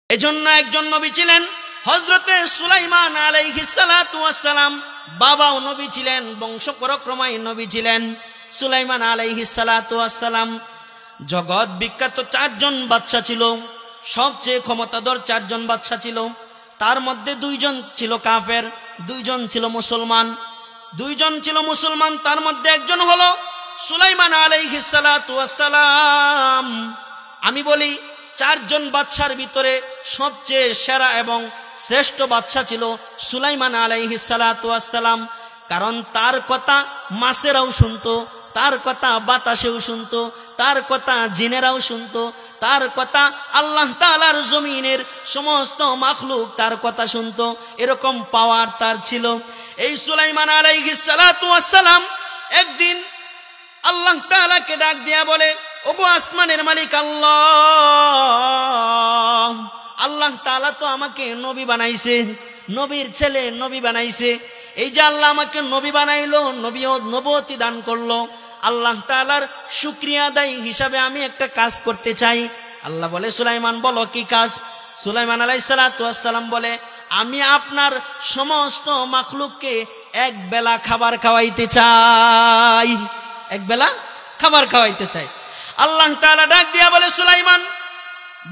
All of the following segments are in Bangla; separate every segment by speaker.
Speaker 1: এজন্য একজন নবী ছিলেন হযরতে সুলাইমান আলাইহিস সালাতু ওয়াস সালাম। বাবাও নবী ছিলেন, বংশ পরক্রমায় নবী ছিলেন সুলাইমান আলাইহিস সালাতু ওয়াস সালাম। জগৎ বিখ্যাত 4 জন বাদশা ছিল, সবচেয়ে ক্ষমতাধর 4 জন বাদশা ছিল। তার মধ্যে 2 জন ছিল কাফের, 2 জন ছিল মুসলমান। 2 জন ছিল মুসলমান, তার মধ্যে একজন হলো সুলাইমান আলাইহিস সালাতু ওয়াস সালাম। আমি বলি 4 জন বাদশার ভিতরে সবচেয়ে সেরা এবং শ্রেষ্ঠ বাদশা ছিল সুলাইমান আলাইহিস সালাতু ওয়াস সালাম। কারণ তার কথা মাছেরাও শুনতো, তার কথা বাতাসেও শুনতো, তার কথা জিনেরাও শুনতো, তার কথা আল্লাহ তাআলার জমিনের সমস্ত মাখলুক তার কথা শুনতো। এরকম পাওয়ার তার ছিল। এই সুলাইমান আলাইহিস সালাতু ওয়াস সালাম একদিন আল্লাহ তাআলাকে ডাক দিয়া বলে, ওগো আসমানের মালিক আল্লাহ, আল্লাহ তাআলা তো আমাকে নবী বানাইছে, নবীর ছেলে নবী বানাইছে। এই যে আল্লাহ আমাকে নবী বানাইলো, নবুয়তি দান করলো, আল্লাহ তাআলার শুকরিয়া আদায় হিসাবে আমি একটা কাজ করতে চাই। আল্লাহ বলে, সুলাইমান বলো কি কাজ? সুলাইমান আলাইহিস সালাতু ওয়াস সালাম বলে, আমি আপনার সমস্ত মাখলুককে এক বেলা খাবার খাওয়াইতে চাই, এক বেলা খাবার খাওয়াইতে চাই। আল্লাহ তাআলা ডাক দিয়া বলে, সুলাইমান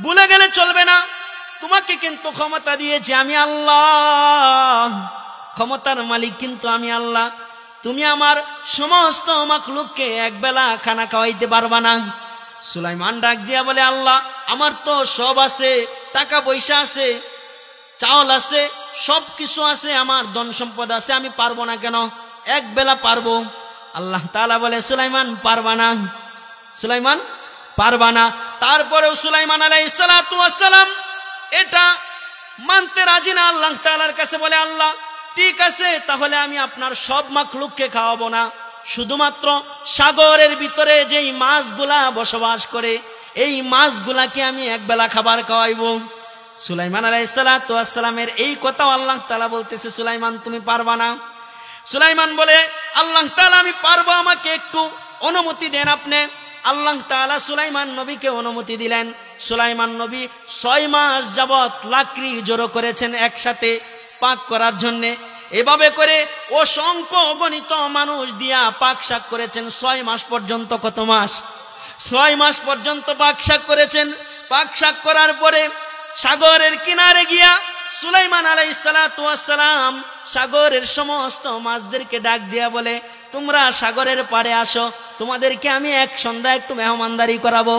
Speaker 1: ভুলে গেলে চলবে না, তোমাকে কিন্তু ক্ষমতা দিয়েছি আমি আল্লাহ, ক্ষমতার মালিক কিন্তু আমি আল্লাহ। তুমি আমার সমস্ত মাখলুককে এক বেলা খানা খাওয়াইতে পারবা না। সুলাইমান ডাক দিয়া বলে, আল্লাহ আমার তো সব আছে, টাকা পয়সা আছে, চাউল আছে, সব কিছু আছে, আমার ধন সম্পদ আছে, আমি পারবো না কেন? এক বেলা পারবো। আল্লাহ তাআলা বলে, সুলাইমান পারবা না, সুলাইমান পারবা না। তারপরেও সুলাইমান আলাইহিস সালাতু ওয়াস সালাম এটা মানতে রাজি না। আল্লাহ তাআলার কাছে বলে, আল্লাহ ঠিক আছে, তাহলে আমি আপনার সব মাখলুককে খাওয়াবো না, শুধুমাত্র সাগরের ভিতরে যেই মাছগুলা বসবাস করে এই মাছগুলাকে আমি এক বেলা খাবার খাওয়াইবো। সুলাইমান আলাইহিস সালাতু ওয়াস সালামের এই কথা আল্লাহ তাআলা বলতেছে, সুলাইমান তুমি পারবা না। সুলাইমান বলে, আল্লাহ তাআলা আমি পারবো, আমাকে একটু অনুমতি দেন আপনি। আল্লাহ তাআলা সুলাইমান নবীকে অনুমতি দিলেন। সুলাইমান নবী 6 মাস যাবত লাকড়ি জড়ো করেছেন একসাথে পাক করার জন্য। এভাবে করে অসংখ্য অগণিত মানুষ দিয়া পাক শাক করেছেন 6 মাস পর্যন্ত। কত মাস? 6 মাস পর্যন্ত পাক শাক করেছেন। পাক শাক করার পরে সাগরের কিনারে গিয়া সুলাইমান আলাইহিস সালাতু ওয়াস সালাম সাগরের সমস্ত মাছদেরকে ডাক দিয়া বলে, তোমরা সাগরের পাড়ে আসো, তোমাদেরকে আমি এক সন্ধ্যা একটু মেহমানদারি করাবো।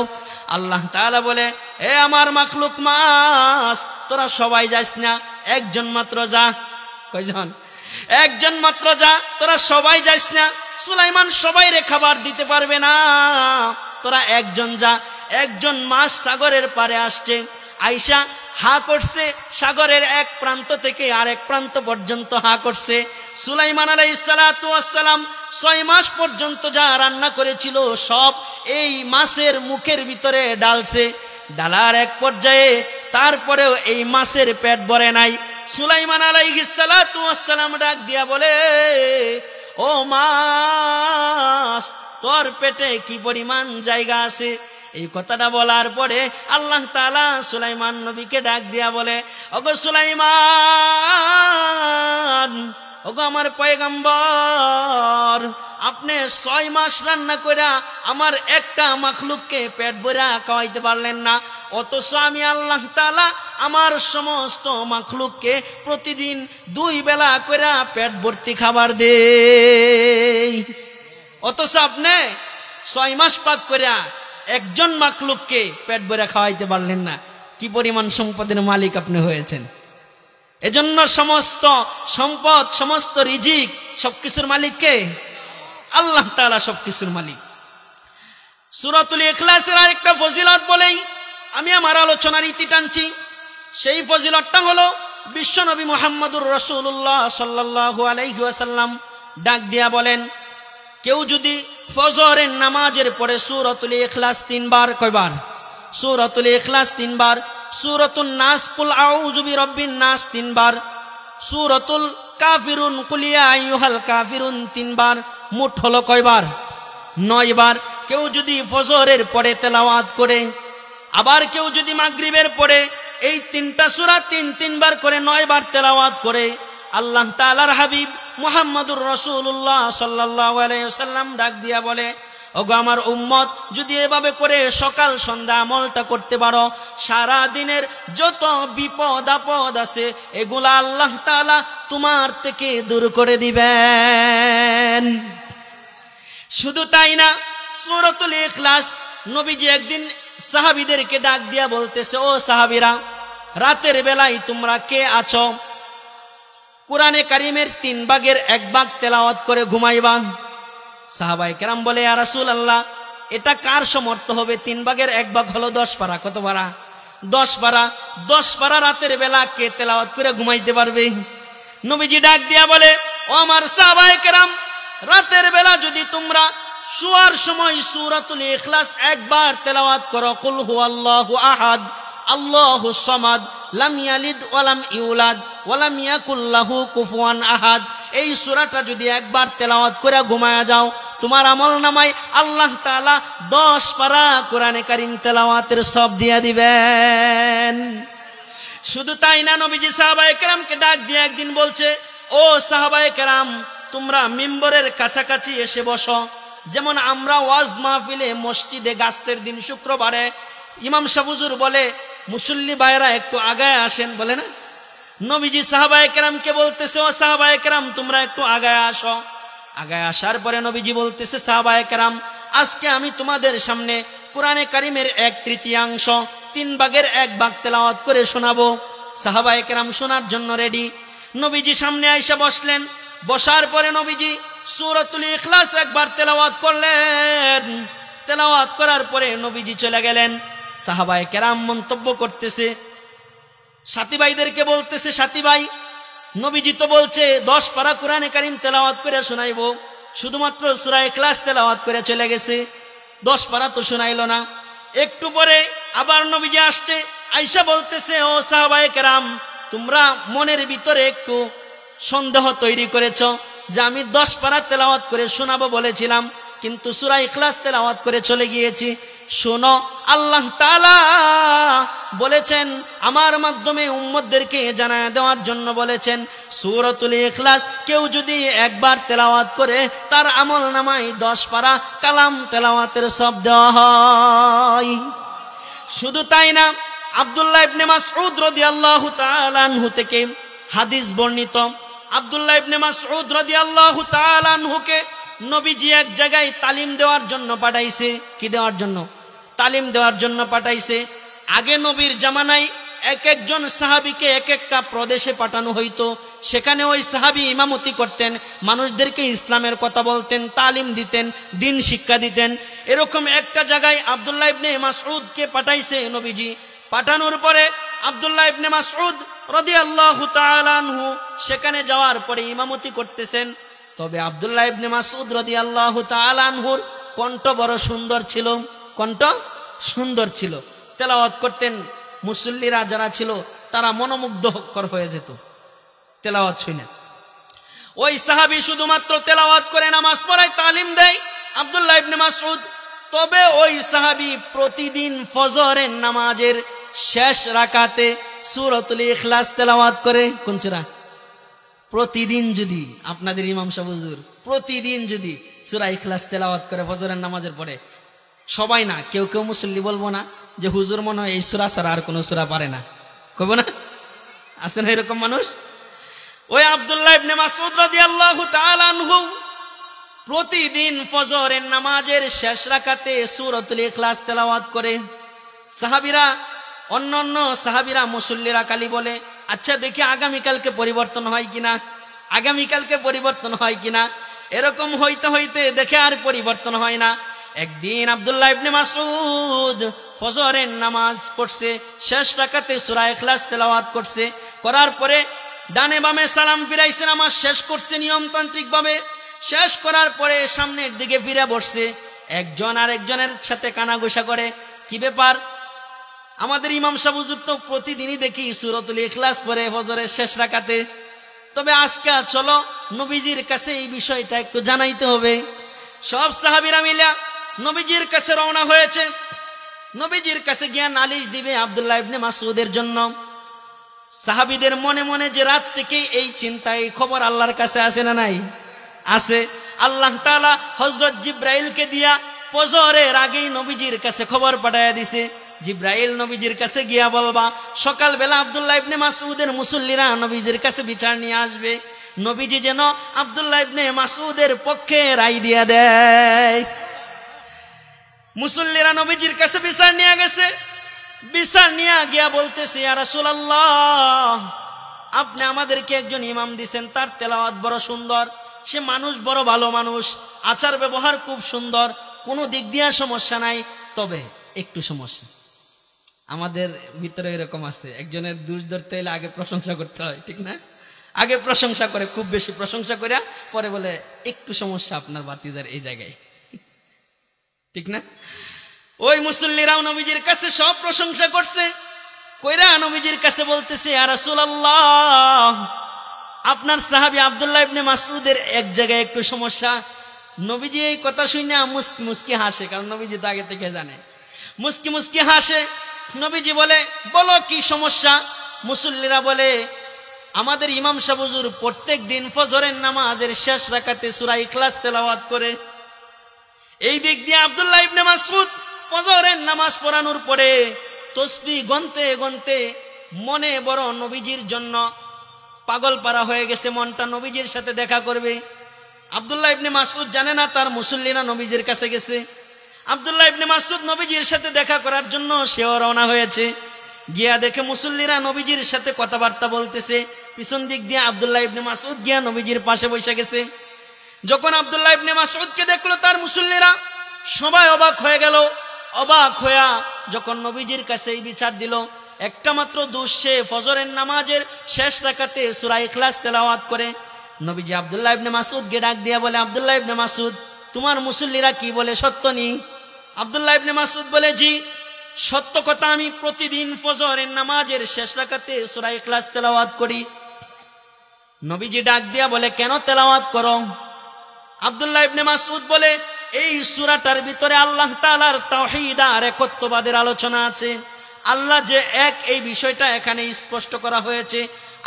Speaker 1: আল্লাহ তাআলা বলে, এ আমার মাখলুক মাছ, তোরা সবাই যাস না, একজন মাত্র যা। কয়জন? একজন মাত্র যা, তোরা সবাই যাস না। সুলাইমান সবাইরে খাবার দিতে পারবে না, তোরা একজন যা। একজন মাছ সাগরের পাড়ে আসছে, আয়েশা হা করছে, সাগরের এক প্রান্ত থেকে আরেক প্রান্ত পর্যন্ত হা করছে। সুলাইমান আলাইহিস সালাতু ওয়াস সালাম 6 মাস পর্যন্ত যা রান্না করেছিল সব এই মাছের মুখের ভিতরে ডালছে। ডালার এক পর্যায়ে তারপরেও এই মাছের পেট ভরে নাই। সুলাইমান আলাইহিস সালাতু ওয়াস সালাম ডাক দিয়া বলে, ও মাছ, তোর পেটে কি পরিমাণ জায়গা আছে? এই কথাটা বলার পরে আল্লাহ তাআলা সুলাইমান নবীকে ডাক দিয়া বলে, ওগো সুলাইমান, ওগো আমার পয়গম্বর, আপনি 6 মাস রান্না কইরা আমার একটা মাখলুককে পেট ভরা খাওয়াইতে পারলেন না, অথচ আমি আল্লাহ তাআলা আমার সমস্ত মাখলুককে প্রতিদিন 2 বেলা কইরা পেট ভর্তি খাবার দেই, অথচ আপনি 6 মাস পাক কইরা একজন মাখলুককে পেট ভরে খাওয়াইতে পারলেন না। কি পরিমাণ সম্পদের মালিক আপনি হয়েছেন। এজন্য সমস্ত সম্পদ, সমস্ত রিজিক, সবকিছুর মালিক কে? আল্লাহ তাআলা সবকিছুর মালিক। সূরাতুল ইখলাসের আরেকটা ফজিলত বলেই আমি আমার আলোচনার ইতি টানছি। সেই ফজিলতটা হলো বিশ্বনবী মুহাম্মদুর রাসূলুল্লাহ সাল্লাল্লাহু আলাইহি ওয়াসাল্লাম ডাক দিয়া বলেন, কেউ যদি ফজরের নামাজের পরে সূরাতুল ইখলাস 3 বার, কয়বার? সূরাতুল ইখলাস 3 বার, সূরাতুন নাস কুল আউযু বিরাব্বিন নাস 3 বার, সূরাতুল কাফিরুন কুল ইয়া আইয়ুহাল কাফিরুন 3 বার, মোট হলো কয়বার? 9 বার। কেউ যদি ফজরের পরে তেলাওয়াত করে, আবার কেউ যদি মাগরিবের পরে এই তিনটা সূরা তিনবার করে 9 বার তেলাওয়াত করে আল্লাহ তাআলার হাবিব মুহাম্মদুর রাসূলুল্লাহ সাল্লাল্লাহু আলাইহি ওয়াসাল্লাম ডাক দিয়া বলে, ওগো আমার উম্মত, যদি এভাবে করে সকাল সন্ধ্যা আমলটা করতে পারো, সারা দিনের যত বিপদ আপদ আছে এগুলা আল্লাহ তাআলা তোমার থেকে দূর করে দিবেন। শুধু তাই না, সূরাতুল ইখলাস নবীজি একদিন সাহাবীদেরকে ডাক দিয়া বলতেছে, ও সাহাবীরা, রাতের বেলায় তোমরা কে আছো? কোরআনে কারিমের 3 ভাগের 1 ভাগ তেলাওয়াত করে ঘুমাইবা। সাহাবায়ে কেরাম বলে, ইয়া রাসূলুল্লাহ, এটা কার সমর্থ হবে? 3 ভাগের 1 ভাগ হলো 10 পারা। কত পারা? 10 পারা। 10 পারা রাতের বেলা কে তেলাওয়াত করে ঘুমাইতে পারবে? নবীজি ডাক দিয়া বলে, ও আমার সাহাবায়ে কেরাম, রাতের বেলা যদি তোমরা শোয়ার সময় সূরাতুল ইখলাস 1 বার তেলাওয়াত করো, কুল হুয়াল্লাহু আহাদ আল্লাহুস সামাদ লাম ইয়ালিদ ওয়া লাম ইউলাদ ওয়া লাম ইয়াকুল লাহু কুফুয়ান আহাদ, এই সূরাটা যদি 1 বার তেলাওয়াত করে ঘুমায়া যাও, তোমার আমলনামায় আল্লাহ তাআলা 10 পারা কোরআনে কারীম তেলাওয়াতের সওয়াব দিয়া দিবেন। শুধু তাই না, নবীজি সাহাবায়ে কেরামকে ডাক দিয়ে একদিন বলছে, ও সাহাবায়ে কেরাম, তোমরা মিম্বরের কাছাকাছি এসে বসো। যেমন আমরা ওয়াজ মাহফিলে মসজিদে গাস্তের দিন শুক্রবারে ইমাম সাহেব হুজুর বলে, মুসল্লি ভাইরা একটু আগায় আসেন, বলে না? নবীজি সাহাবায়ে কেরামকে বলতেছে, ও সাহাবায়ে কেরাম, তোমরা একটু আগায় আসো। আগায় আসার পরে নবীজি বলতেছে, সাহাবায়ে কেরাম, আজকে আমি তোমাদের সামনে কোরআনে কারীমের 1/3 3 ভাগের 1 ভাগ তেলাওয়াত করে শোনাবো। সাহাবায়ে কেরাম শোনার জন্য রেডি। নবীজি সামনে আইসা বসলেন। বসার পরে নবীজি সূরাতুল ইখলাস 1 বার তেলাওয়াত করলেন। তেলাওয়াত করার পরে নবীজি চলে গেলেন। সাহাবায়ে কেরাম মন্তব্য করতেছে, সাথী ভাইদেরকে বলতেছে, সাথী ভাই, নবীজি তো বলছে 10 পারা কোরআনে কারীম তেলাওয়াত করে শোনাইবো, শুধুমাত্র সূরা ইখলাস তেলাওয়াত করে চলে গেছে, 10 পারা তো শোনাইলো না। একটু পরে আবার নবীজি আসছে, আয়েশা বলতেছে, ও সাহাবায়ে কেরাম, তোমরা মনের ভিতরে একটু সন্দেহ তৈরি করেছো যে আমি 10 পারা তেলাওয়াত করে শোনাবো বলেছিলাম, কিন্তু সূরা ইখলাস তেলাওয়াত করে চলে গিয়েছি। শোনো, আল্লাহ তাআলা বলেছেন আমার মাধ্যমে উম্মতদেরকে জানায় দেওয়ার জন্য বলেছেন, সূরাতুল ইখলাস কেউ যদি 1 বার তেলাওয়াত করে তার আমলনামায় 10 পারা কালাম তেলাওয়াতের সওয়াব দেওয়া হয়। শুধু তাই না, আব্দুল্লাহ ইবনে মাসউদ রাদিয়াল্লাহু তাআলা আনহু থেকে হাদিস বর্ণিত। আব্দুল্লাহ ইবনে মাসউদ রাদিয়াল্লাহু তাআলা আনহুকে নবীজি এক জায়গায় তালিম দেওয়ার জন্য পাঠাইছে। কি দেওয়ার জন্য? তালিম দেওয়ার জন্য পাঠাইছে। আগে নবীর জামানায় এক একজন সাহাবীকে এক একটা প্রদেশে পাঠানো হইতো, সেখানে ওই সাহাবী ইমামতি করতেন, মানুষদেরকে ইসলামের কথা বলতেন, তালিম দিতেন, দিন শিক্ষা দিতেন। এরকম একটা জায়গায় আব্দুল্লাহ ইবনে মাসউদকে পাঠাইছে নবীজি। পাঠানোর পরে আব্দুল্লাহ ইবনে মাসউদ রাদিয়াল্লাহু তাআলা আনহু সেখানে যাওয়ার পরে ইমামতি করতেছেন। তবে আব্দুল্লাহ ইবনে মাসউদ রাদিয়াল্লাহু তাআলা আনহুর কণ্ঠ বড় সুন্দর ছিল, কণ্ঠ সুন্দর ছিল। তেলাওয়াত করতেন, মুসল্লিরা যারা ছিল তারা মনোমুগ্ধকর হয়ে যেত তেলাওয়াত শুনে। ওই সাহাবী শুধুমাত্র তেলাওয়াত করে নামাজ পড়ায়, তালিম দেয় আব্দুল্লাহ ইবনে মাসউদ। তবে ওই সাহাবী প্রতিদিন ফজরের নামাজের শেষ রাকাতে সূরাতুল ইখলাস তেলাওয়াত করে। কোন সূরা? প্রতিদিন যদি আপনাদের ইমাম সাহেব হুজুর প্রতিদিন যদি সূরা ইখলাস তেলাওয়াত করে ফজরের নামাজের পরে, সবাই না, কেউ কেউ মুসল্লি বলবো না যে হুজুর মনে হয় এই সূরা ছাড়া আর কোনো সূরা পারে না, কইবো না? আছে না এরকম মানুষ? ওই আব্দুল্লাহ ইবনে মাসউদ রাদিয়াল্লাহু তাআলা আনহু প্রতিদিন ফজরের নামাজের শেষ রাকাতে সূরাতুল ইখলাস তেলাওয়াত করে। সাহাবীরা, অন্যান্য সাহাবীরা মুসল্লিরা খালি বলে, আচ্ছা দেখি আগামীকালকে পরিবর্তন হয় কিনা, আগামীকালকে পরিবর্তন হয় কিনা। এরকম হইতে হইতে দেখে আর পরিবর্তন হয় না। একদিন আব্দুল্লাহ ইবনে মাসউদ ফজরের নামাজ পড়ছে, শেষ রাকাতে সূরা ইখলাস তেলাওয়াত করছে। করার পরে ডানে বামে সালাম ফিরাইছে, নামাজ শেষ করছে নিয়মতান্ত্রিক ভাবে। শেষ করার পরে সামনের দিকে ফিরে বসছে। একজন আরেকজনের সাথে কানাঘুষা করে, কি ব্যাপার? আমাদের ইমাম সাহেব হুজুর তো প্রতিদিনই দেখি সূরাতুল ইখলাস পড়ে ফজরের শেষ রাকাতে, তবে আজকে চলো নবীজির কাছে এই বিষয়টা একটু জানাইতে হবে। সব সাহাবীরা মিলে নবীজির কাছে রওনা হয়েছে। নবীজির কাছে গিয়া নালিশ দিবে আব্দুল্লাহ ইবনে মাসউদের জন্য। সাহাবীদের মনে মনে যে রাত থেকে এই চিন্তা, এই খবর আল্লাহর কাছে আছে না নাই? আছে। আল্লাহ তাআলা হযরত জিবরাইলকে দিয়া ফজরের আগেই নবীজির কাছে খবর পাঠায়া দিছে, জিবরাইল নবীজির কাছে গিয়া বলবা সকালবেলা আব্দুল্লাহ ইবনে মাসউদের মুসল্লিরা নবীজির কাছে বিচার নিয়ে আসবে, নবীজি যেন আব্দুল্লাহ ইবনে মাসউদের পক্ষে রায় দিয়া দেয়। মুসল্লিরা নবীজির কাছে বিচার নিয়ে গেছে, বিচার নিয়ে গিয়া বলতেছে, ইয়া রাসূলুল্লাহ, আপনি আমাদেরকে একজন ইমাম দিছেন, তার তেলাওয়াত বড় সুন্দর, সে মানুষ বড় ভালো মানুষ, আচার ব্যবহার খুব সুন্দর, কোনো দিক দিয়ে সমস্যা নাই, তবে একটু সমস্যা। আমাদের ভিতরে এরকম আছে, একজনের দোষ ধরতে হলে আগে প্রশংসা করতে হয়, ঠিক না? আগে প্রশংসা করে, খুব বেশি প্রশংসা করে পরে বলে একটু সমস্যা আপনার ভাতিজার এই জায়গায়, ঠিক না? ওই মুসল্লিরাও নবীজির কাছে সব প্রশংসা করছে, কইরা নবীজির কাছে বলতেছে, ইয়া রাসূলুল্লাহ, আপনার সাহাবী আব্দুল্লাহ ইবনে মাসউদের এক জায়গায় একটু সমস্যা। নবীজি এই কথা শুনে মুস্কি মুস্কি হাসে, কারণ নবীজি তো আগে থেকে জানে। মুস্কি মুস্কি হাসে। নবীজি বলে, বলো কি সমস্যা? মুসল্লিরা বলে, আমাদের ইমাম সাহেব হুজুর প্রত্যেক দিন ফজরের নামাজের শেষ রাকাতে সূরা ইখলাস তেলাওয়াত করে। এই দিক দিয়ে আব্দুল্লাহ ইবনে মাসউদ ফজরের নামাজ পড়ানোর পরে তসবিহ গনতে গনতে মনে বড় নবীজির জন্য পাগল পারা হয়ে গেছে, মনটা নবীজির সাথে দেখা করবে। আব্দুল্লাহ ইবনে মাসউদ জানে না তার মুসল্লিরা নবীজির কাছে গেছে। আব্দুল্লাহ ইবনে মাসউদ নবীজির সাথে দেখা করার জন্য সেও রওনা হয়েছে। গিয়া দেখে মুসল্লিরা নবীজির সাথে কথাবার্তা বলতেছে, পিছন দিক দিয়ে আব্দুল্লাহ ইবনে মাসউদ গিয়া নবীজির পাশে বসে গেছে। যখন আব্দুল্লাহ ইবনে মাসউদকে দেখলো তার মুসল্লিরা, সবাই অবাক হয়ে গেল। অবাক হইয়া যখন নবীজির কাছে এই বিচার দিল, একটা মাত্র দোষ, সে ফজরের নামাজের শেষ রাকাতে সূরা ইখলাস তেলাওয়াত করে। নবীজি আব্দুল্লাহ ইবনে মাসউদকে ডাক দিয়া বলে, আব্দুল্লাহ ইবনে মাসউদ, তোমার মুসল্লিরা কি বলে সত্য নি? আব্দুল্লাহ ইবনে মাসউদ বলে, জি সত্য কথা, আমি প্রতিদিন ফজরের নামাজের শেষ রাকাতে সূরা ইখলাস তেলাওয়াত করি। নবীজি ডাক দিয়া বলে, কেন তেলাওয়াত করো? আব্দুল্লাহ ইবনে মাসউদ বলে, এই সূরাটার ভিতরে আল্লাহ তাআলার তাওহীদ আর একত্ববাদের আলোচনা আছে। আল্লাহ যে এক, এই বিষয়টা এখানে স্পষ্ট করা হয়েছে।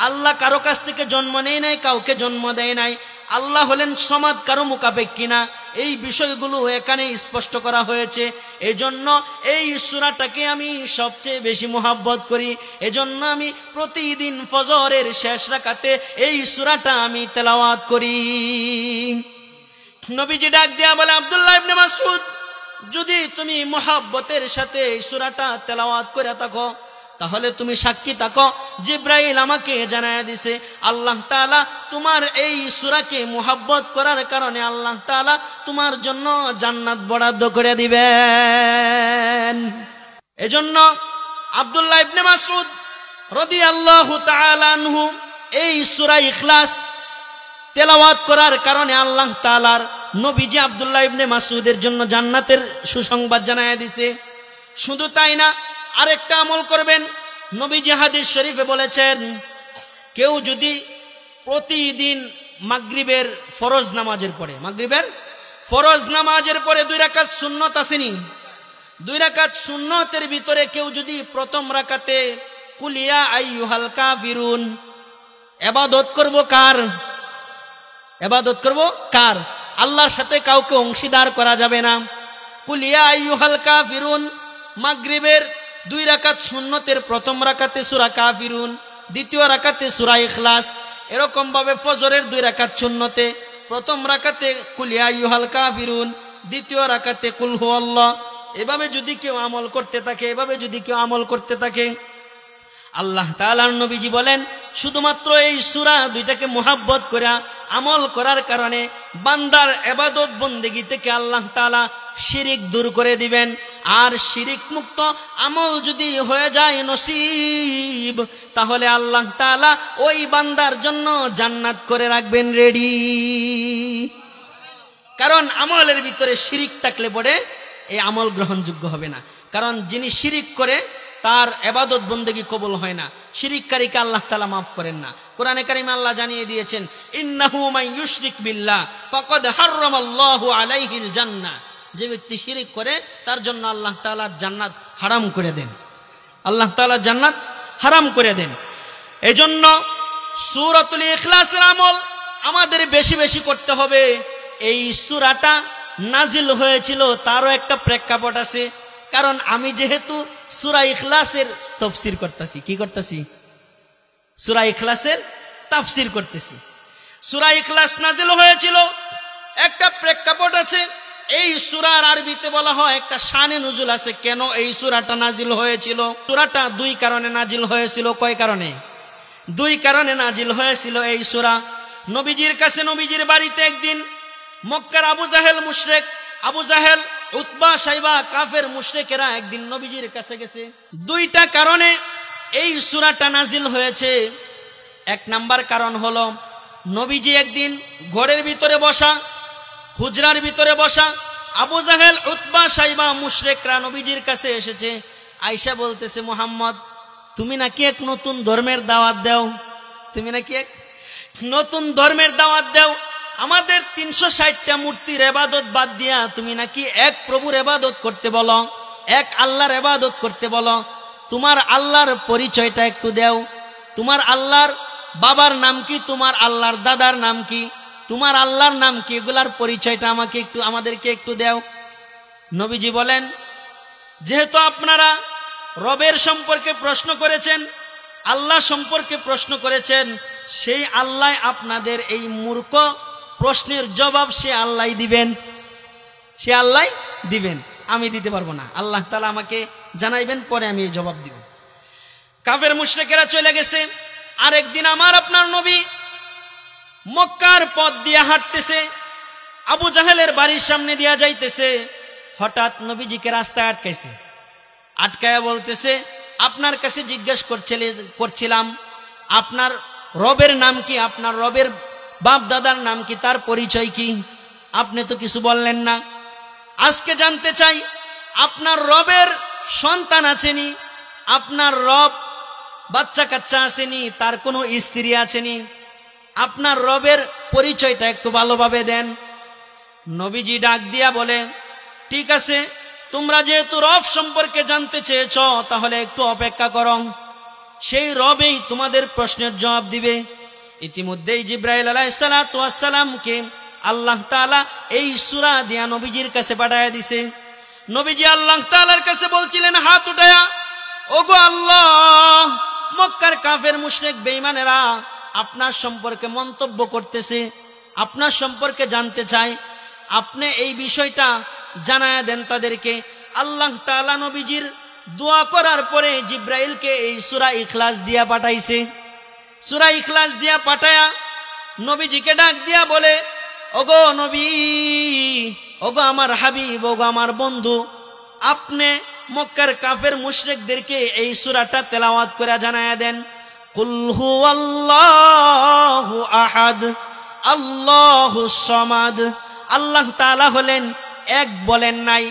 Speaker 1: আল্লাহ কারো কাছ থেকে জন্ম নেয় নাই, কাউকে জন্ম দেয় নাই। আল্লাহ হলেন সমাদ, কারো মুখাপেক্ষী না। এই বিষয়গুলো এখানে স্পষ্ট করা হয়েছে। এজন্য এই সূরাটাকে আমি সবচেয়ে বেশি মোহাব্বত করি। এজন্য আমি প্রতিদিন ফজরের শেষ রাকাতে এই সূরাটা আমি তেলাওয়াত করি। নবীজি ডাক দিয়া বলে, আব্দুল্লাহ ইবনে মাসউদ, যদি তুমি মোহাব্বতের সাথে এই সূরাটা তেলাওয়াত করে থাকো, তাহলে তুমি সাক্ষী থাকো, জিবরাইল আমাকে জানায়া দিছে আল্লাহ তাআলা তোমার এই সূরাকে মোহাব্বত করার কারণে আল্লাহ তাআলা তোমার জন্য জান্নাত বরাদ্দ করে দিবেন। এজন্য আব্দুল্লাহ ইবনে মাসউদ রাদিয়াল্লাহু তাআলা আনহু এই সূরা ইখলাস তেলাওয়াত করার কারণে আল্লাহ তাআলার নবীজি আব্দুল্লাহ ইবনে মাসউদের জন্য জান্নাতের সুসংবাদ জানায়া দিছে। শুধু তাই না, আরেকটা আমল করবেন। নবীজি হাদিস শরীফে বলেছেন, কেউ যদি প্রতিদিন মাগরিবের ফরজ নামাজের পরে, মাগরিবের ফরজ নামাজের পরে 2 রাকাত সুন্নত আসেনি, 2 রাকাত সুন্নতের ভিতরে কেউ যদি প্রথম রাকাতে কুল ইয়া আইয়ুহাল কাফিরুন, ইবাদত করব কার? ইবাদত করব কার? আল্লাহর সাথে কাউকে অংশীদার করা যাবে না। কুল ইয়া আইয়ুহাল কাফিরুন মাগরিবের 2 রাকাত সুন্নতের প্রথম রাকাতে সূরা কাফিরুন, দ্বিতীয় রাকাতে সূরা ইখলাস, এরকম ভাবে ফজরের 2 রাকাত সুন্নতে প্রথম রাকাতে কুল ইয়া আইয়ুহাল কাফিরুন, দ্বিতীয় রাকাতে কুল হুয়াল্লাহ, এভাবে যদি কেউ আমল করতে থাকে, আল্লাহ তাআলার নবীজি বলেন, শুধুমাত্র এই সূরা 2টাকে মুহাব্বত করে আমল করার কারণে বান্দার ইবাদত বন্দেগী থেকে আল্লাহ তাআলা শিরিক দূর করে দিবেন। আর শিরিক মুক্ত আমল যদি হয়ে যায় নসিব, তাহলে আল্লাহ তাআলা ওই বান্দার জন্য জান্নাত করে রাখবেন রেডি। কারণ আমলের ভিতরে শিরিক থাকলে পরে এই আমল গ্রহণযোগ্য হবে না। কারণ যিনি শিরিক করে তার ইবাদত বন্দেগী কবুল হয় না। শিরিককারীকে আল্লাহ তাআলা মাফ করেন না। কোরআনে কারিমে আল্লাহ জানিয়ে দিয়েছেন, ইন্নাহু মান ইউশরিক বিল্লাহ ফাকাদ হারামাল্লাহু আলাইহিল জান্নাহ যে ব্যক্তি শিরিক করে তার জন্য আল্লাহ তাআলা জান্নাত হারাম করে দেন, আল্লাহ তাআলা জান্নাত হারাম করে দেন। এজন্য সূরাতুল ইখলাসের আমল আমাদের বেশি বেশি করতে হবে। এই সূরাটা নাজিল হয়েছিল তারও একটা প্রেক্ষাপট আছে, কারণ আমি যেহেতু সূরা ইখলাসের তাফসীর করতেছি, কি করতেছি? সূরা ইখলাসের তাফসীর করতেছি। সূরা ইখলাস নাজিল হয়েছিল একটা প্রেক্ষাপট আছে। এই সূরার আরবিতে বলা হয় একটা শানে নুজুল আছে। কেন এই সূরাটা নাজিল হয়েছিল? সূরাটা দুই কারণে নাজিল হয়েছিল। কয় কারণে? দুই কারণে নাজিল হয়েছিল এই সূরা। নবীজির কাছে, নবীজির বাড়িতে একদিন মক্কার আবু জাহেল মুশরিক, আবু জাহেল, উতবা, সাইবা কাফের মুশরিকেরা একদিন নবীজির কাছে গেছে। দুইটা কারণে এই সূরাটা নাজিল হয়েছে। এক নাম্বার কারণ হলো নবীজি একদিন ঘরের ভিতরে বসা, হুজরার ভিতরে বসা, আবু জাহেল, উতবা, সাইবা মুশরিকরা নবীজির কাছে এসেছে। আয়েশা বলতেছে, মুহাম্মদ তুমি নাকি এক নতুন ধর্মের দাওয়াত দাও, তুমি নাকি এক নতুন ধর্মের দাওয়াত দাও। আমাদের 360টা মূর্তির ইবাদত বাদ দিয়া তুমি নাকি এক প্রভুর ইবাদত করতে বলো, এক আল্লাহর ইবাদত করতে বলো। তোমার আল্লাহর পরিচয়টা একটু দাও। তোমার আল্লাহর বাবার নাম কি? তোমার আল্লাহর দাদার নাম কি? তোমার আল্লাহর নাম কি? এগুলার পরিচয়টা আমাদেরকে একটু দাও। নবীজি বলেন, যেহেতু আপনারা রবের সম্পর্কে প্রশ্ন করেছেন, আল্লাহ সম্পর্কে প্রশ্ন করেছেন, সেই আল্লাহ আপনাদের এই মূর্খ প্রশ্নের জবাব সে আল্লাহ দিবেন, সে আল্লাহ দিবেন, আমি দিতে পারবো না। আল্লাহ তাআলা আমাকে জানাইবেন, পরে আমি এই জবাব দিব। কাফের মুশরিকেরা চলে গেছে। আরেকদিন আমার আপনার নবী মক্কার পথ দিয়ে হাঁটতেছে, আবু জাহেলের বাড়ির সামনে দিয়া যাইতেছে। হঠাৎ নবীজিকে রাস্তায় আটকাইছে। আটকায়া বলতেছে, আপনার কাছে জিজ্ঞেস করছিলাম আপনার রবের নাম কি, আপনার রবের বাপ দাদার নাম কি, তার পরিচয় কি? আপনি তো কিছু বললেন না। আজকে জানতে চাই আপনার রবের সন্তান আছেনি, আপনার রব বাচ্চা কাচ্চা আসেনি, তার কোনো স্ত্রী আছেনি, আপনার রবের পরিচয়টা একটু ভালোভাবে দেন। নবীজি ডাক দিয়া বলে, ঠিক আছে, তোমরা যেহেতু রব সম্পর্কে জানতে চেয়েছ, তাহলে একটু অপেক্ষা করো, সেই রবেই তোমাদের প্রশ্নের জবাব দিবে। ইতিমধ্যেই জিব্রাইল আলাইহিসসালাতু ওয়াসসালামকে আল্লাহ তাআলা এই সূরা দিয়া নবীজির কাছে পাঠায়া দিছে। নবীজি আল্লাহ তাআলার কাছে বলছিলেন হাত উঠায়া, ওগো আল্লাহ, মক্কার কাফের মুশরিক বেঈমানেরা আপনার সম্পর্কে মন্তব্য করতেছে, আপনার সম্পর্কে জানতে চায়, আপনি এই বিষয়টা জানায়া দেন তাদেরকে। আল্লাহ তাআলা নবীজির দোয়া করার পরে জিব্রাইলকে এই সূরা ইখলাস দিয়া পাঠাইছে। সূরা ইখলাস দিয়া পাঠায়া নবীজিকে ডাক দিয়া বলে, ওগো নবী, ওগো আমার হাবিব, ওগো আমার বন্ধু, আপনি মক্কার কাফের মুশরিকদেরকে এই সূরাটা তেলাওয়াত করে জানায়া দেন, কুল হুয়াল্লাহু আহাদ আল্লাহুস সামাদ। আল্লাহ তাআলা হলেন এক, বলেন নাই,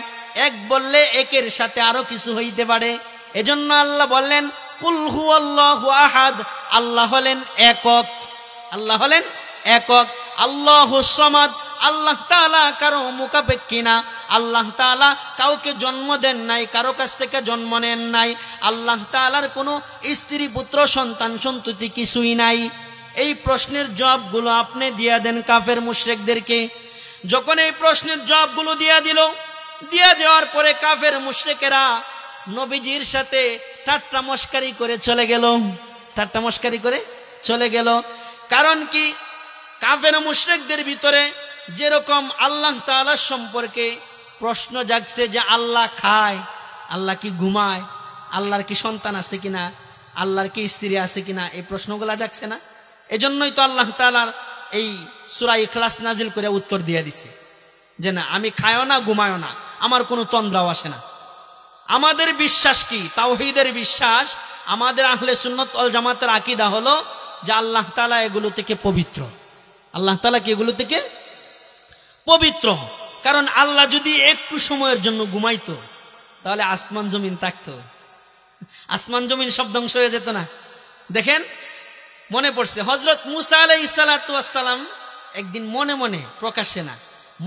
Speaker 1: এক বললে একের সাথে আরো কিছু হইতে পারে, এজন্য আল্লাহ বললেন কুল হুয়াল্লাহু আহাদ, আল্লাহ হলেন একক, আল্লাহ হলেন একক। আল্লাহুস সামাদ, আল্লাহ তাআলা কারো মুখাপেক্ষী না, আল্লাহ তাআলা কাউকে জন্ম দেন নাই, কারো কাছ থেকে জন্ম নেন নাই, আল্লাহ তাআলার কোনো স্ত্রী পুত্র সন্তান সন্ততি কিছুই নাই। এই প্রশ্নের জবাবগুলো আপনি দিয়া দেন কাফের মুশরিকদেরকে। যখন এই প্রশ্নের জবাবগুলো দিয়া দেওয়ার পরে কাফের মুশরিকেরা নবীজির সাথে ঠাট্টা মস্কারি করে চলে গেল, ঠাট্টা মস্কারি করে চলে গেল। কারণ কি, কাফের মুশরিকদের ভিতরে যেরকম আল্লাহ তাআলার সম্পর্কে প্রশ্ন জাগছে যে আল্লাহ খায়, আল্লাহ কি ঘুমায়, আল্লাহর কি সন্তান আছে কিনা, আল্লাহর কি স্ত্রী আছে কিনা, এই প্রশ্নগুলা জাগছে না? এজন্যই তো আল্লাহ তাআলার এই সূরা ইখলাস নাজিল করে উত্তর দিয়ে দিছে যে না, আমি খায়ও না, ঘুমায়ও না, আমার কোনো তন্দ্রাও আসে না। আমাদের বিশ্বাস কি? তাওহীদের বিশ্বাস, আমাদের আহলে সুন্নাত ওয়াল জামাতের আকীদা হলো যে আল্লাহ তাআলা এগুলো থেকে পবিত্র, আল্লাহ তাআলা কি এগুলো থেকে পবিত্র। কারণ আল্লাহ যদি একটু সময়ের জন্য ঘুমাইতো তাহলে আসমান জমিন থাকতো, আসমান জমিন সব ধ্বংস হয়ে যেত না। দেখেন, মনে পড়ছে হযরত মূসা আলাইহিস সালাতু ওয়াস সালাম একদিন মনে মনে, প্রকাশ্যে না,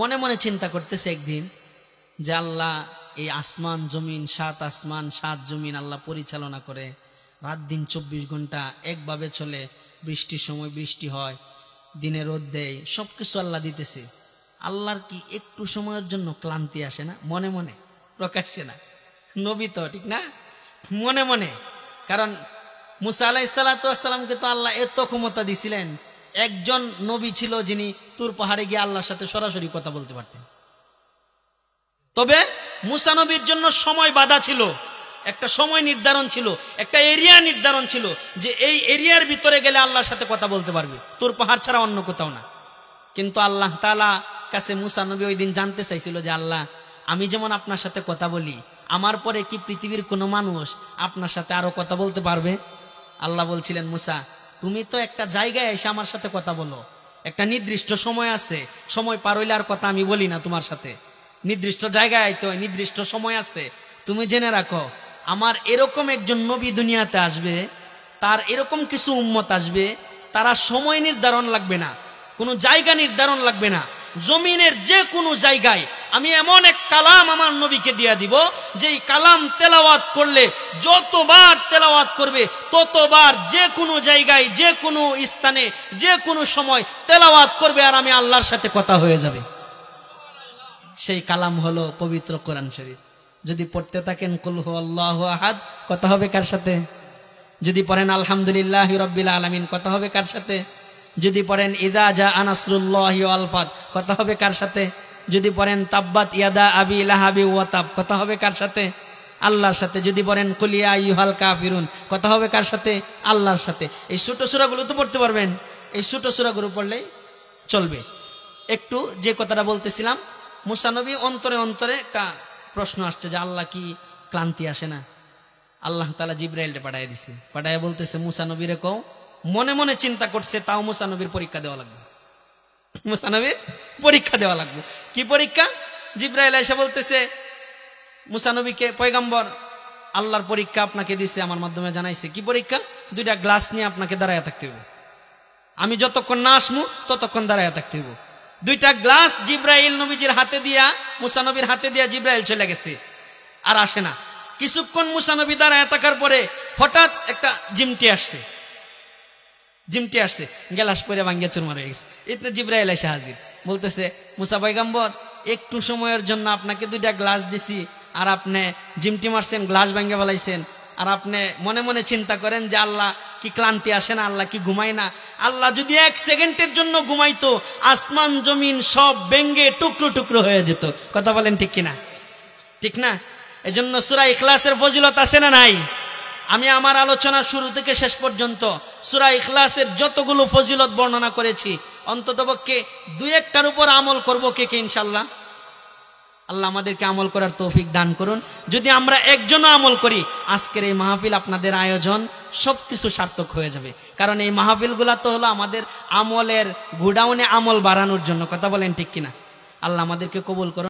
Speaker 1: মনে মনে চিন্তা করতেছে, একদিন যে আল্লাহ এই আসমান জমিন, 7 আসমান 7 জমিন আল্লাহ পরিচালনা করে, রাত দিন 24 ঘন্টা একভাবে চলে, বৃষ্টির সময় বৃষ্টি হয়, দিনে রোদ দেয়, সবকিছু আল্লাহ দিতেছে। আল্লাহর কি একটু সময়ের জন্য ক্লান্তি আসে না? মনে মনে, প্রকাশ্যে না। নবী তো ঠিক না, মনে মনে। কারণ মুসা আলাইহিস সালাতু ওয়াস সালামকে তো আল্লাহ এত ক্ষমতা দিছিলেন, একজন নবী ছিল যিনি তুর পাহাড়ে গিয়ে আল্লাহর সাথে সরাসরি কথা বলতে পারতেন। তবে মুসা নবীর জন্য সময় বাধা ছিল, একটা সময় নির্ধারণ ছিল, একটা এরিয়া নির্ধারণ ছিল যে এই এরিয়ার ভিতরে গেলে আল্লাহর সাথে কথা বলতে পারবে, তোর পাহাড় ছাড়া অন্য কোথাও না। কিন্তু আল্লাহ তাআলা কাছে মুসা নবী ওই দিন জানতে চাইছিল যে আল্লাহ, আমি যেমন আপনার সাথে কথা বলি, আমার পরে কি পৃথিবীর কোনো মানুষ আপনার সাথে আরো কথা বলতে পারবে? আল্লাহ বলছিলেন, মুসা তুমি তো একটা জায়গায় এসে আমার সাথে কথা বলো, একটা নির্দিষ্ট সময় আছে, সময় পার হইলে আর কথা আমি বলি না তোমার সাথে, নির্দিষ্ট জায়গায় আইতে হয়, নির্দিষ্ট সময় আছে। তুমি জেনে রাখো, আমার এরকম একজন নবী দুনিয়াতে আসবে, তার এরকম কিছু উম্মত আসবে, তারা সময় নির্ধারণ লাগবে না, কোনো জায়গা নির্ধারণ লাগবে না, জমিনের যে কোনো জায়গায় আমি এমন এক কালাম আমার নবীকে দিয়া দিব, যেই কালাম তেলাওয়াত করলে যতবার তেলাওয়াত করবে ততবার যে কোনো জায়গায়, যে কোনো স্থানে, যে কোনো সময় তেলাওয়াত করবে, আর আমি আল্লাহর সাথে কথা হয়ে যাবে। সেই কালাম হলো পবিত্র কোরআন শরীফ। যদি পড়তে থাকেন কুল হুয়াল্লাহু আহাদ, কথা হবে কার সাথে? যদি পড়েন আলহামদুলিল্লাহি রাব্বিল আলামিন, কথা হবে কার সাথে? যদি পড়েন ইযা জাআ নাসরুল্লাহি ওয়াল ফাত, কথা হবে কার সাথে? যদি পড়েন তাব্বাত ইয়াদা আবি লাহাবি ওয়া তাব, কথা হবে কার সাথে? আল্লাহর সাথে। যদি পড়েন কুল ইয়া আইয়ুহাল কাফিরুন, কথা হবে কার সাথে? আল্লাহর সাথে। এই ছোট সূরাগুলো তো পড়তে পারবেন, এই ছোট সূরাগুলো পড়লেই চলবে। একটু যে কথাটা বলতেছিলাম, মুসা নবী অন্তরে অন্তরে একটা প্রশ্ন আসছে যে আল্লাহ কি ক্লান্তি আসে না? আল্লাহ তাআলা জিবরাইলকে পাঠায় দিছে, পাঠায় বলতেছে মুসা নবীরে কও, মনে মনে চিন্তা করছে, তাও মুসা নবীর পরীক্ষা দেওয়া লাগবে, মুসা নবীর পরীক্ষা দেওয়া লাগবে। কি পরীক্ষা? জিবরাইল এসে বলতেছে মুসা নবীকে, পয়গম্বর আল্লাহর পরীক্ষা আপনাকে দিছে, আমার মাধ্যমে জানাইছে। কি পরীক্ষা? 2টা গ্লাস নিয়ে আপনাকে দাঁড়ায় থাকতে হবে, আমি যতক্ষণ না আসমু ততক্ষণ দাঁড়ায় থাকতে হবে। 2টা গ্লাস জিবরাইল নবীজির হাতে দিয়া, মুসা নবীর হাতে দিয়া জিবরাইল চলে গেছে, আর আসে না। কিছুক্ষণ মুসা নবী দাঁড়ায় থাকার পরে হঠাৎ একটা জিমটি আসছে, গ্লাস পরে ভাঙ্গিয়া চুরমার হয়ে গেছে। এতে জিবরাইল এসে হাজির, বলতেছে মুসা পয়গম্বর একটু সময়ের জন্য আপনাকে 2টা গ্লাস দিছি, আর আপনি জিমটি মারছেন, গ্লাস ভাঙ্গে ফেলাইছেন, আর আপনি মনে মনে চিন্তা করেন যে আল্লাহ কি ক্লান্তি আসে না, আল্লাহ কি ঘুমায় না? আল্লাহ যদি 1 সেকেন্ডের জন্য ঘুমাইতো, আসমান জমিন সব ভেঙ্গে টুকরো টুকরো হয়ে যেত। কথা বলেন ঠিক কিনা? ঠিক না? এজন্য সূরা ইখলাসের ফজিলত আছে না নাই? আমি আমার আলোচনা শুরু থেকে শেষ পর্যন্ত সূরা ইখলাসের যতগুলো ফজিলত বর্ণনা করেছি, অন্ততপক্ষে 2-1টার উপর আমল করব কে কে ইনশাআল্লাহ? আল্লাহ আমাদেরকে আমল করার তৌফিক দান করুন। যদি আমরা একজনও আমল করি, আজকের এই মাহফিল, আপনাদের আয়োজন সবকিছু সার্থক হয়ে যাবে। কারণ এই মাহফিলগুলা তো হলো আমাদের আমলের গোডাউনে আমল বাড়ানোর জন্য। কথা বলেন ঠিক কিনা? আল্লাহ আমাদেরকে কবুল করুন।